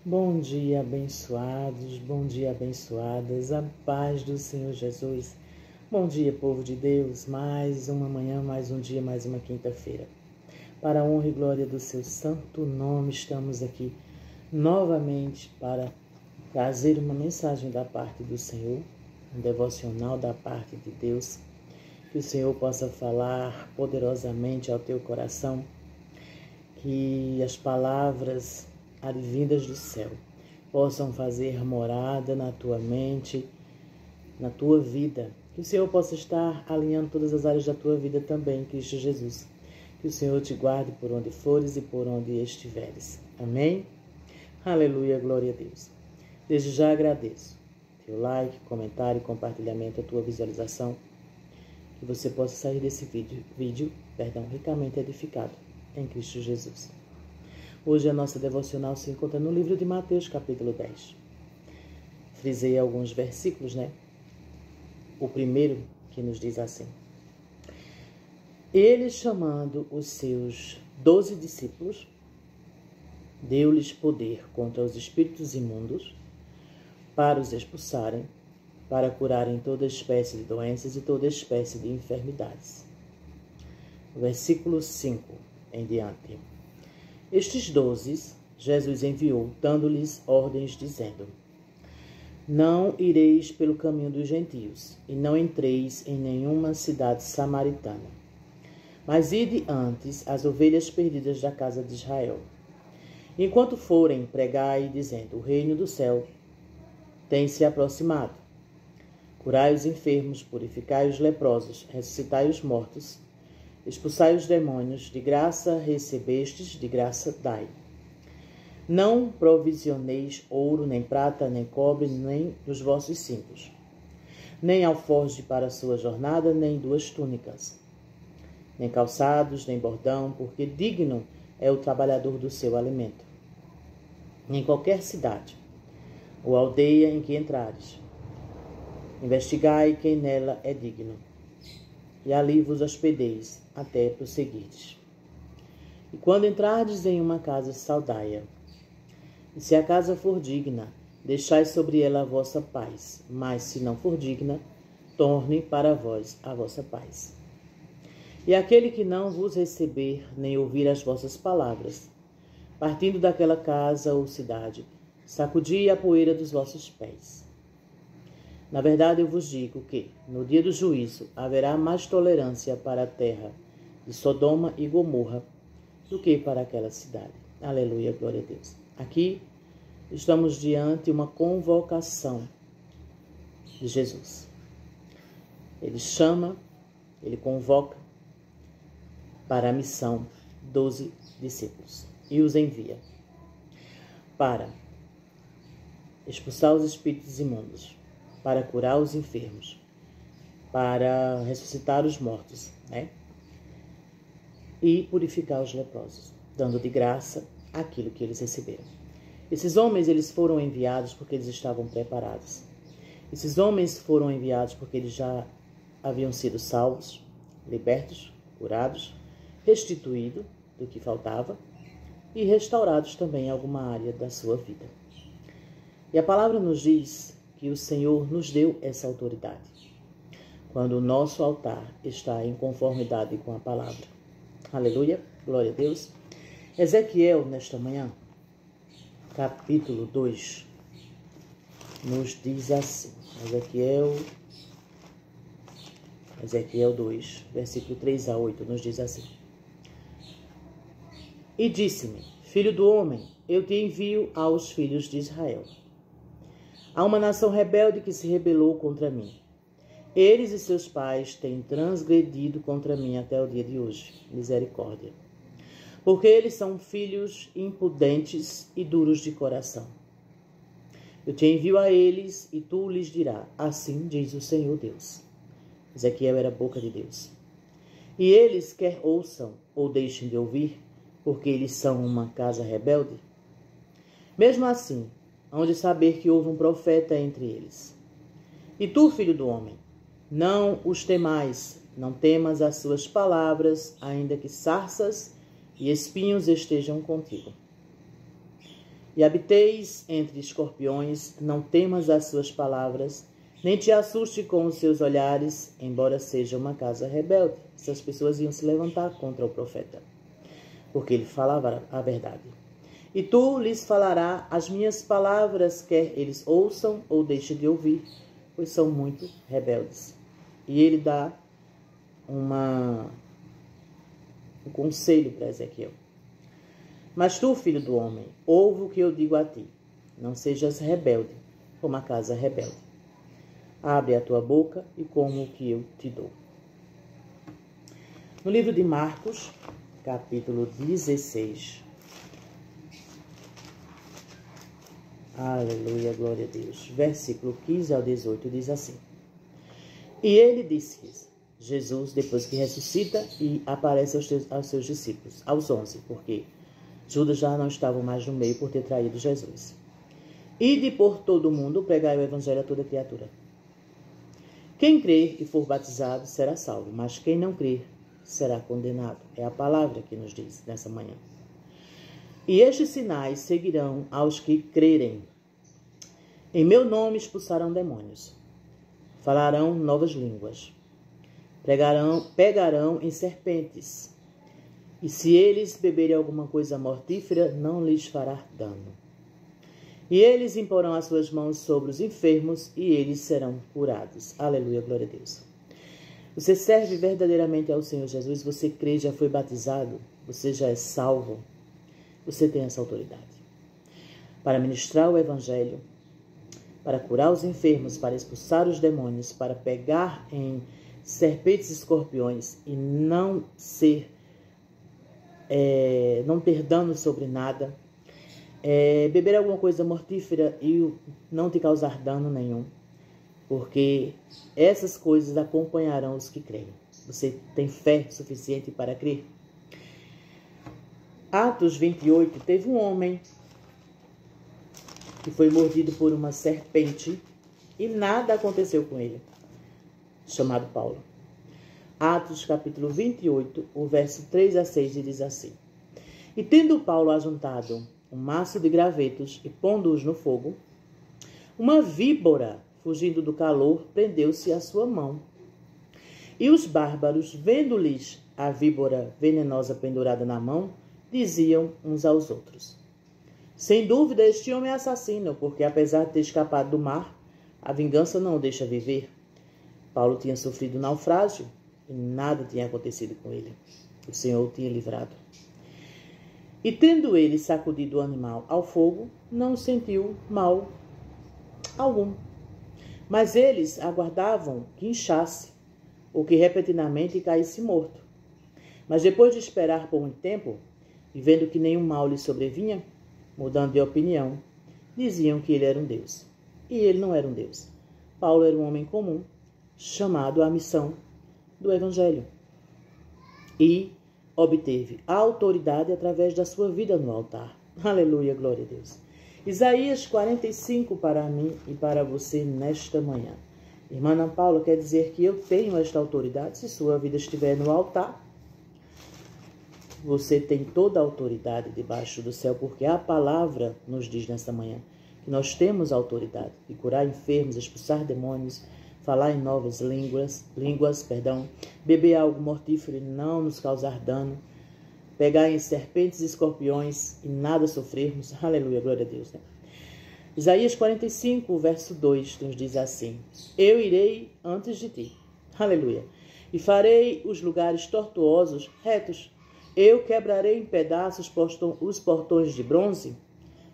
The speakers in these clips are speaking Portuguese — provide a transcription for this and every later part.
Bom dia, abençoados, bom dia, abençoadas, a paz do Senhor Jesus. Bom dia, povo de Deus, mais uma manhã, mais um dia, mais uma quinta-feira. Para a honra e glória do seu santo nome, estamos aqui novamente para trazer uma mensagem da parte do Senhor, um devocional da parte de Deus, que o Senhor possa falar poderosamente ao teu coração, que as palavras advindas do céu possam fazer morada na tua mente, na tua vida. Que o Senhor possa estar alinhando todas as áreas da tua vida também, em Cristo Jesus. Que o Senhor te guarde por onde fores e por onde estiveres. Amém? Aleluia, glória a Deus. Desde já agradeço teu like, comentário, compartilhamento, a tua visualização. Que você possa sair desse vídeo ricamente edificado em Cristo Jesus. Hoje a nossa devocional se encontra no livro de Mateus, capítulo 10. Frisei alguns versículos, O primeiro que nos diz assim: Ele, chamando os seus 12 discípulos, deu-lhes poder contra os espíritos imundos, para os expulsarem, para curarem toda espécie de doenças e toda espécie de enfermidades. Versículo 5 em diante. Estes 12 Jesus enviou, dando-lhes ordens, dizendo: Não ireis pelo caminho dos gentios, e não entreis em nenhuma cidade samaritana, mas ide antes as ovelhas perdidas da casa de Israel. Enquanto forem, pregai, dizendo: O reino do céu tem se aproximado. Curai os enfermos, purificai os leprosos, ressuscitai os mortos, expulsai os demônios, de graça recebestes, de graça dai. Não provisioneis ouro, nem prata, nem cobre, nem nos vossos cintos, nem alforje para a sua jornada, nem 2 túnicas, nem calçados, nem bordão, porque digno é o trabalhador do seu alimento. Em qualquer cidade ou aldeia em que entrares, investigai quem nela é digno, e ali vos hospedeis, até prosseguirdes. E quando entrardes em uma casa, saudai-a. E se a casa for digna, deixai sobre ela a vossa paz, mas se não for digna, torne para vós a vossa paz. E aquele que não vos receber, nem ouvir as vossas palavras, partindo daquela casa ou cidade, sacudi a poeira dos vossos pés. Na verdade, eu vos digo que, no dia do juízo, haverá mais tolerância para a terra de Sodoma e Gomorra do que para aquela cidade. Aleluia, glória a Deus. Aqui estamos diante de uma convocação de Jesus. Ele chama, ele convoca para a missão 12 discípulos e os envia para expulsar os espíritos imundos, para curar os enfermos, para ressuscitar os mortos, e purificar os leprosos, dando de graça aquilo que eles receberam. Esses homens, eles foram enviados porque eles estavam preparados. Esses homens foram enviados porque eles já haviam sido salvos, libertos, curados, restituídos do que faltava e restaurados também em alguma área da sua vida. E a palavra nos diz que o Senhor nos deu essa autoridade, quando o nosso altar está em conformidade com a palavra. Aleluia, glória a Deus. Ezequiel, nesta manhã, capítulo 2, nos diz assim. Ezequiel 2, versículo 3 a 8, nos diz assim. E disse-me: Filho do homem, eu te envio aos filhos de Israel. Há uma nação rebelde que se rebelou contra mim. Eles e seus pais têm transgredido contra mim até o dia de hoje. Misericórdia. Porque eles são filhos impudentes e duros de coração. Eu te envio a eles e tu lhes dirás: assim diz o Senhor Deus. Ezequiel era a boca de Deus. E eles quer ouçam ou deixem de ouvir, porque eles são uma casa rebelde. Mesmo assim, hão de saber que houve um profeta entre eles. E tu, filho do homem, não os temais, não temas as suas palavras, ainda que sarças e espinhos estejam contigo. e habiteis entre escorpiões, não temas as suas palavras, nem te assuste com os seus olhares, embora seja uma casa rebelde. Essas pessoas iam se levantar contra o profeta, porque ele falava a verdade. E tu lhes falarás as minhas palavras, quer eles ouçam ou deixem de ouvir, pois são muito rebeldes. E ele dá um conselho para Ezequiel. Mas tu, filho do homem, ouve o que eu digo a ti. Não sejas rebelde, como a casa rebelde. Abre a tua boca e como o que eu te dou. No livro de Marcos, capítulo 16. Aleluia, glória a Deus. Versículo 15 ao 18 diz assim. E ele disse-lhes, Jesus, depois que ressuscita e aparece aos seus discípulos, aos 11, porque Judas já não estava mais no meio por ter traído Jesus. Ide por todo o mundo pregai o evangelho a toda criatura. Quem crer e for batizado será salvo, mas quem não crer será condenado. É a palavra que nos diz nessa manhã. E estes sinais seguirão aos que crerem. Em meu nome expulsarão demônios. Falarão novas línguas. Pegarão em serpentes. E se eles beberem alguma coisa mortífera, não lhes fará dano. E eles imporão as suas mãos sobre os enfermos e eles serão curados. Aleluia, glória a Deus. Você serve verdadeiramente ao Senhor Jesus, você crê, já foi batizado, você já é salvo. Você tem essa autoridade para ministrar o evangelho, para curar os enfermos, para expulsar os demônios, para pegar em serpentes e escorpiões e não ter dano sobre nada, beber alguma coisa mortífera e não te causar dano nenhum, porque essas coisas acompanharão os que creem. Você tem fé suficiente para crer? Atos 28, teve um homem que foi mordido por uma serpente e nada aconteceu com ele, chamado Paulo. Atos capítulo 28, o verso 3 a 6 diz assim. E tendo Paulo ajuntado um maço de gravetos e pondo-os no fogo, uma víbora, fugindo do calor, prendeu-se à sua mão. E os bárbaros, vendo-lhes a víbora venenosa pendurada na mão, diziam uns aos outros. Sem dúvida, este homem é assassino, porque apesar de ter escapado do mar, a vingança não o deixa viver. Paulo tinha sofrido naufrágio e nada tinha acontecido com ele. O Senhor o tinha livrado. E tendo ele sacudido o animal ao fogo, não sentiu mal algum. Mas eles aguardavam que inchasse, ou que repentinamente caísse morto. Mas depois de esperar por muito tempo, e vendo que nenhum mal lhe sobrevinha, mudando de opinião, diziam que ele era um Deus. E ele não era um Deus. Paulo era um homem comum, chamado à missão do Evangelho. E obteve a autoridade através da sua vida no altar. Aleluia, glória a Deus. Isaías 45 para mim e para você nesta manhã. Irmã Ana Paula, quer dizer que eu tenho esta autoridade se sua vida estiver no altar? Você tem toda a autoridade debaixo do céu, porque a palavra nos diz nesta manhã que nós temos a autoridade de curar enfermos, expulsar demônios, falar em novas línguas, beber algo mortífero e não nos causar dano, pegar em serpentes e escorpiões e nada sofrermos. Aleluia, glória a Deus. Né? Isaías 45, verso 2, nos diz assim: Eu irei antes de ti, aleluia, e farei os lugares tortuosos retos. Eu quebrarei em pedaços os portões de bronze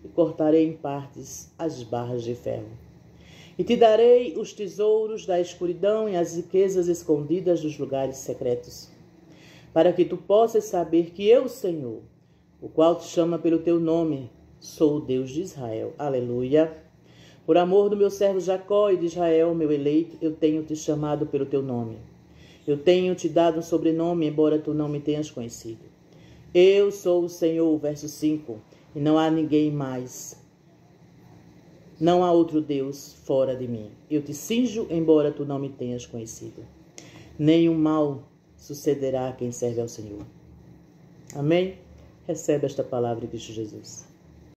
e cortarei em partes as barras de ferro. E te darei os tesouros da escuridão e as riquezas escondidas dos lugares secretos, para que tu possas saber que eu, Senhor, o qual te chama pelo teu nome, sou o Deus de Israel. Aleluia. Por amor do meu servo Jacó e de Israel, meu eleito, eu tenho te chamado pelo teu nome. Eu tenho te dado um sobrenome, embora tu não me tenhas conhecido. Eu sou o Senhor, verso 5, e não há ninguém mais. Não há outro Deus fora de mim. Eu te cinjo, embora tu não me tenhas conhecido. Nenhum mal sucederá a quem serve ao Senhor. Amém? Recebe esta palavra de Cristo Jesus.